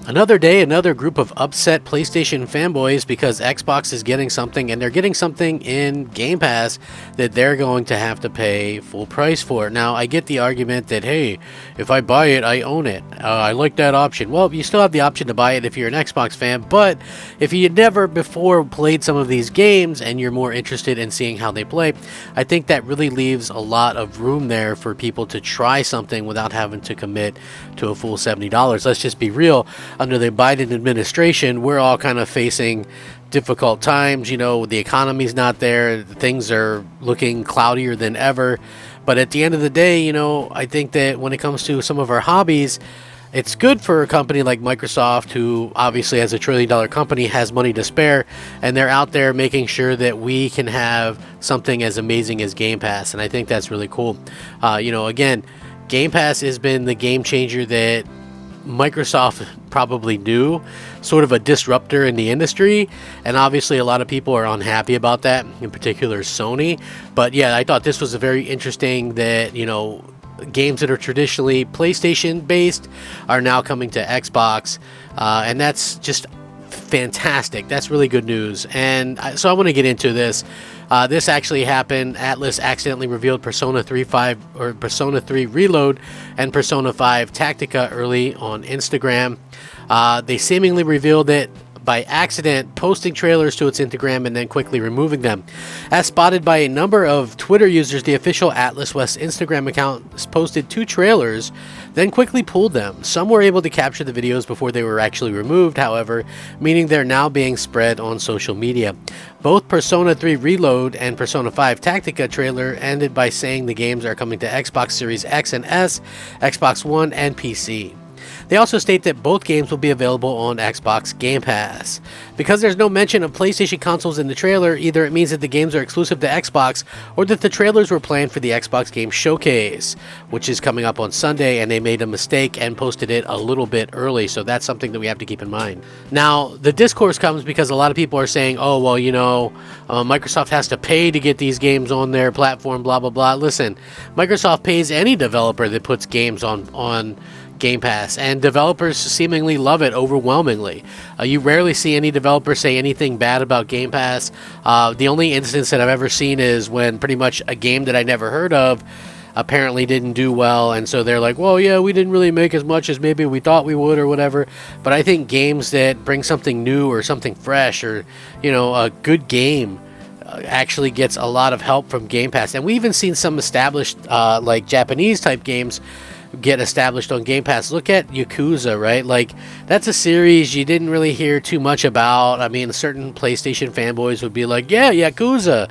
Another day, another group of upset PlayStation fanboys because Xbox is getting something, and they're getting something in Game Pass that they're going to have to pay full price for. Now, I get the argument that, hey, if I buy it, I own it. I like that option. Well, you still have the option to buy it if you're an Xbox fan, but if you never before played some of these games and you're more interested in seeing how they play, I think that really leaves a lot of room there for people to try something without having to commit to a full $70. Let's just be real. Under the Biden administration, we're all kind of facing difficult times. You know, the economy's not there. Things are looking cloudier than ever. But at the end of the day, you know, I think that when it comes to some of our hobbies, it's good for a company like Microsoft, who obviously as a trillion-dollar company has money to spare, and they're out there making sure that we can have something as amazing as Game Pass. And I think that's really cool. You know, again, Game Pass has been the game changer that Microsoft probably knew, sort of a disruptor in the industry, and obviously a lot of people are unhappy about that, in particular Sony. But yeah, I thought this was a very interesting that, you know, games that are traditionally PlayStation based are now coming to Xbox, and that's just fantastic. That's really good news. And so I want to get into this. This actually happened. Atlas accidentally revealed Persona 3 Reload and Persona 5 Tactica early on Instagram. They seemingly revealed it by accident, posting trailers to its Instagram and then quickly removing them. As spotted by a number of Twitter users, the official Atlas West Instagram account posted 2 trailers, then quickly pulled them. Some were able to capture the videos before they were actually removed, however, meaning they're now being spread on social media. Both Persona 3 Reload and Persona 5 Tactica trailer ended by saying the games are coming to Xbox Series X and S, Xbox One, and PC. They also state that both games will be available on Xbox Game Pass. Because there's no mention of PlayStation consoles in the trailer, either it means that the games are exclusive to Xbox, or that the trailers were planned for the Xbox Game Showcase, which is coming up on Sunday, and they made a mistake and posted it a little bit early, so that's something that we have to keep in mind. Now, the discourse comes because a lot of people are saying, oh, well, you know, Microsoft has to pay to get these games on their platform, blah, blah, blah. Listen, Microsoft pays any developer that puts games on Game Pass, and developers seemingly love it overwhelmingly. You rarely see any developer say anything bad about Game Pass. The only instance that I've ever seen is when pretty much a game that I never heard of apparently didn't do well, and so they're like, well, yeah, we didn't really make as much as maybe we thought we would or whatever. But I think games that bring something new or something fresh, or, you know, a good game actually gets a lot of help from Game Pass. And we even seen some established like Japanese type games get established on Game Pass. Look at Yakuza, right? Like, that's a series you didn't really hear too much about. I mean, certain PlayStation fanboys would be like, yeah, Yakuza,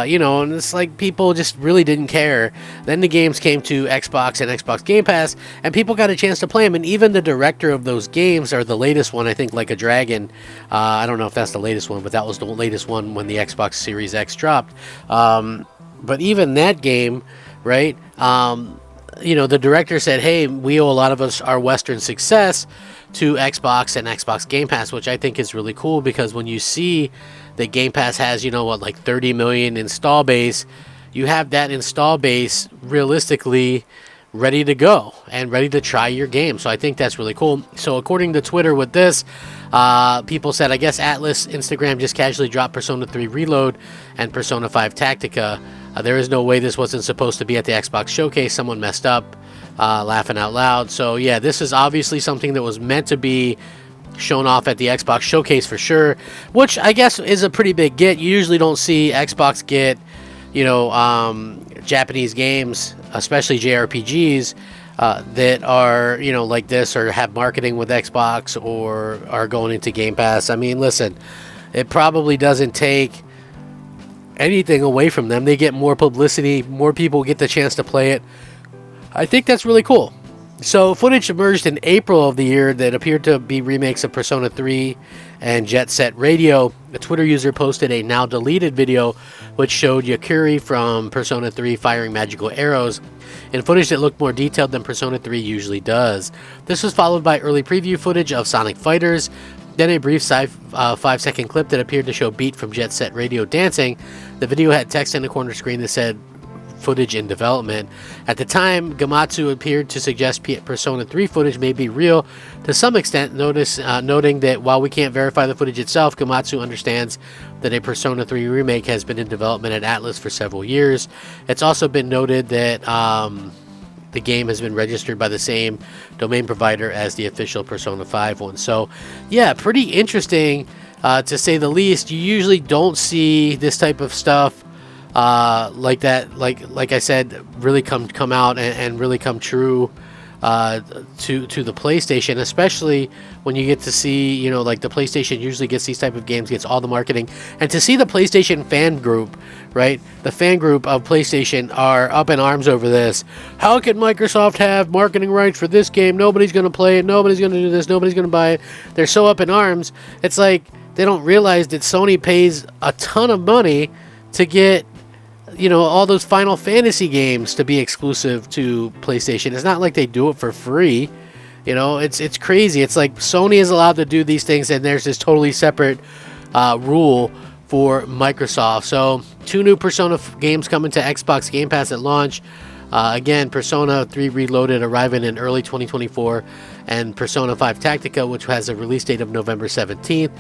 you know, and it's like people just really didn't care. Then the games came to Xbox and Xbox Game Pass, and people got a chance to play them. And even the director of those games, or the latest one, I think, Like a Dragon, I don't know if that's the latest one, but that was the latest one when the Xbox Series X dropped. But even that game, right, you know, the director said, hey, we owe a lot of us our Western success to Xbox and Xbox Game Pass, which I think is really cool, because when you see that Game Pass has, you know, what, like 30 million install base, you have that install base realistically ready to go and ready to try your game. So I think that's really cool. So according to Twitter with this, people said, I guess Atlas Instagram just casually dropped Persona 3 Reload and Persona 5 Tactica. There is no way this wasn't supposed to be at the Xbox Showcase. Someone messed up, laughing out loud. So yeah, this is obviously something that was meant to be shown off at the Xbox Showcase for sure, which I guess is a pretty big get. You usually don't see Xbox get, you know, Japanese games, especially JRPGs, that are, you know, like this, or have marketing with Xbox, or are going into Game Pass. I mean, listen, it probably doesn't take anything away from them. They get more publicity, more people get the chance to play it. I think that's really cool. So footage emerged in April of the year that appeared to be remakes of Persona 3 and Jet Set Radio. A Twitter user posted a now deleted video which showed Yakuri from Persona 3 firing magical arrows in footage that looked more detailed than Persona 3 usually does. This was followed by early preview footage of Sonic Fighters, then a brief 5-second clip that appeared to show Beat from Jet Set Radio dancing. The video had text in the corner screen that said footage in development. At the time, Gamatsu appeared to suggest Persona 3 footage may be real to some extent, noting that while we can't verify the footage itself, Gamatsu understands that a Persona 3 remake has been in development at Atlus for several years. It's also been noted that the game has been registered by the same domain provider as the official Persona 5 one. So, yeah, pretty interesting to say the least. You usually don't see this type of stuff like that, like I said, really come out and really come true to the PlayStation, especially when you get to see, you know, like the PlayStation usually gets these type of games, gets all the marketing, and to see the PlayStation fan group, right? The fan group of PlayStation are up in arms over this. How can Microsoft have marketing rights for this game? Nobody's going to play it. Nobody's going to do this. Nobody's going to buy it. They're so up in arms. It's like they don't realize that Sony pays a ton of money to get, you know, all those Final Fantasy games to be exclusive to PlayStation. It's not like they do it for free. You know, it's crazy. It's like Sony is allowed to do these things, and there's this totally separate rule for Microsoft. So 2 new Persona games coming to Xbox Game Pass at launch. Again, Persona 3 Reloaded arriving in early 2024, and Persona 5 Tactica, which has a release date of November 17th.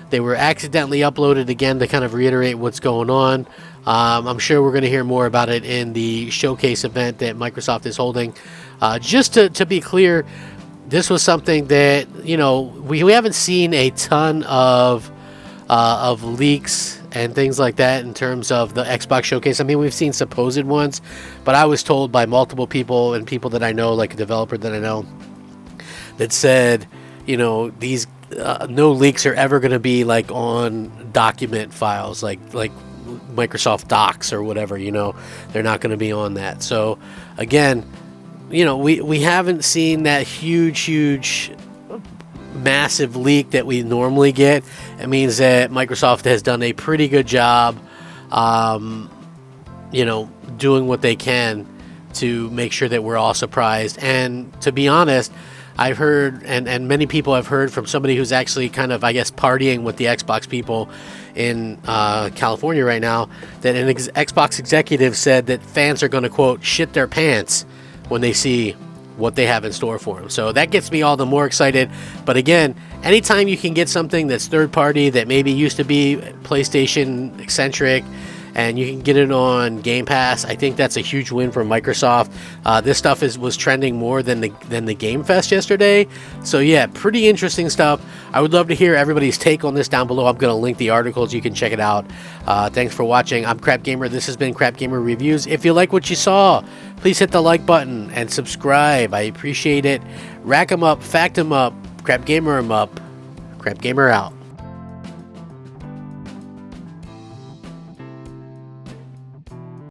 They were accidentally uploaded again to kind of reiterate what's going on. I'm sure we're going to hear more about it in the showcase event that Microsoft is holding. Just to be clear, this was something that, you know, we haven't seen a ton of leaks and things like that in terms of the Xbox showcase. I mean, we've seen supposed ones, but I was told by multiple people and people that I know, like a developer that I know, that said, you know, these no leaks are ever going to be like on document files, like Microsoft Docs or whatever. You know, they're not going to be on that. So again, you know, we haven't seen that huge massive leak that we normally get. It means that Microsoft has done a pretty good job, you know, doing what they can to make sure that we're all surprised. And to be honest, I've heard, and many people have heard from somebody who's actually kind of, I guess, partying with the Xbox people in California right now, that an Xbox executive said that fans are going to, quote, shit their pants when they see what they have in store for them. So that gets me all the more excited. But again, anytime you can get something that's third party that maybe used to be PlayStation eccentric, and you can get it on Game Pass, I think that's a huge win for Microsoft. This stuff was trending more than the Game Fest yesterday. So yeah, pretty interesting stuff. I would love to hear everybody's take on this down below. I'm going to link the articles. You can check it out. Thanks for watching. I'm Crap Gamer. This has been Crap Gamer Reviews. If you like what you saw, please hit the like button and subscribe. I appreciate it. Rack 'em up, fact 'em up, Crap Gamer 'em up. Crap Gamer out.